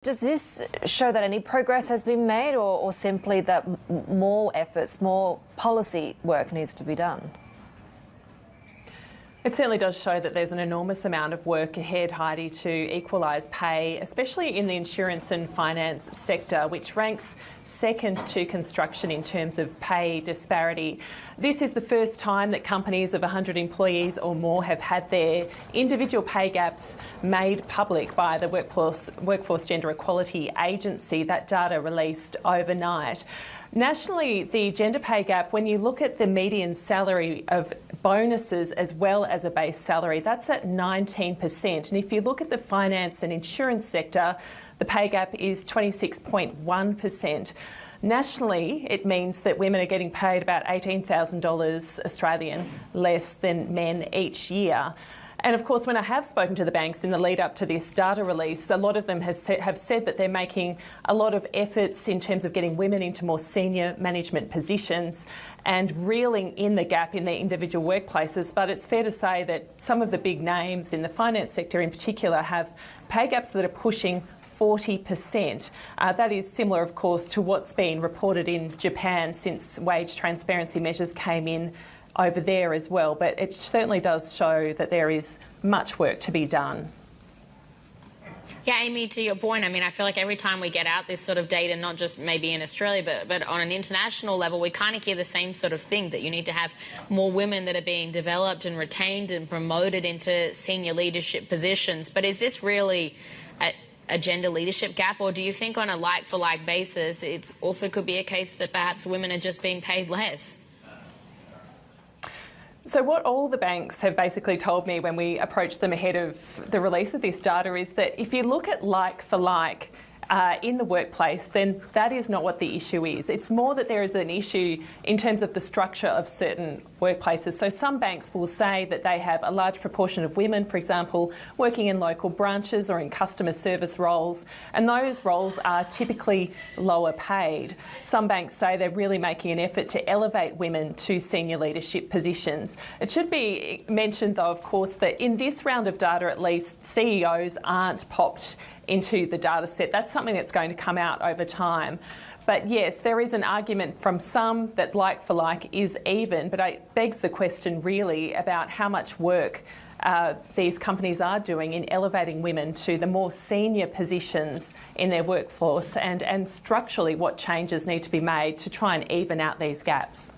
Does this show that any progress has been made or simply that more efforts, more policy work needs to be done? It certainly does show that there's an enormous amount of work ahead, Heidi, to equalise pay, especially in the insurance and finance sector, which ranks second to construction in terms of pay disparity. This is the first time that companies of 100 employees or more have had their individual pay gaps made public by the Workforce Gender Equality Agency. That data released overnight. Nationally, the gender pay gap, when you look at the median salary of bonuses as well as a base salary, that's at 19%. And if you look at the finance and insurance sector, the pay gap is 26.1%. Nationally, it means that women are getting paid about $18,000 Australian less than men each year. And of course, when I have spoken to the banks in the lead up to this data release, a lot of them have said that they're making a lot of efforts in terms of getting women into more senior management positions and reeling in the gap in their individual workplaces. But it's fair to say that some of the big names in the finance sector in particular have pay gaps that are pushing 40%. That is similar, of course, to what's been reported in Japan since wage transparency measures came in over there as well, but it certainly does show that there is much work to be done. Yeah, Amy, to your point, I mean, I feel like every time we get out this sort of data, not just maybe in Australia, but on an international level, we kind of hear the same sort of thing, that you need to have more women that are being developed and retained and promoted into senior leadership positions. But is this really a gender leadership gap, or do you think on a like-for-like basis, it also could be a case that perhaps women are just being paid less? So what all the banks have basically told me when we approached them ahead of the release of this data is that if you look at like for like in the workplace, then that is not what the issue is. It's more that there is an issue in terms of the structure of certain workplaces. So some banks will say that they have a large proportion of women, for example, working in local branches or in customer service roles, and those roles are typically lower paid. Some banks say they're really making an effort to elevate women to senior leadership positions. It should be mentioned, though, of course, that in this round of data, at least, CEOs aren't popped into the data set. That's something that's going to come out over time. But yes, there is an argument from some that like for like is even, but it begs the question really about how much work these companies are doing in elevating women to the more senior positions in their workforce, and structurally what changes need to be made to try and even out these gaps.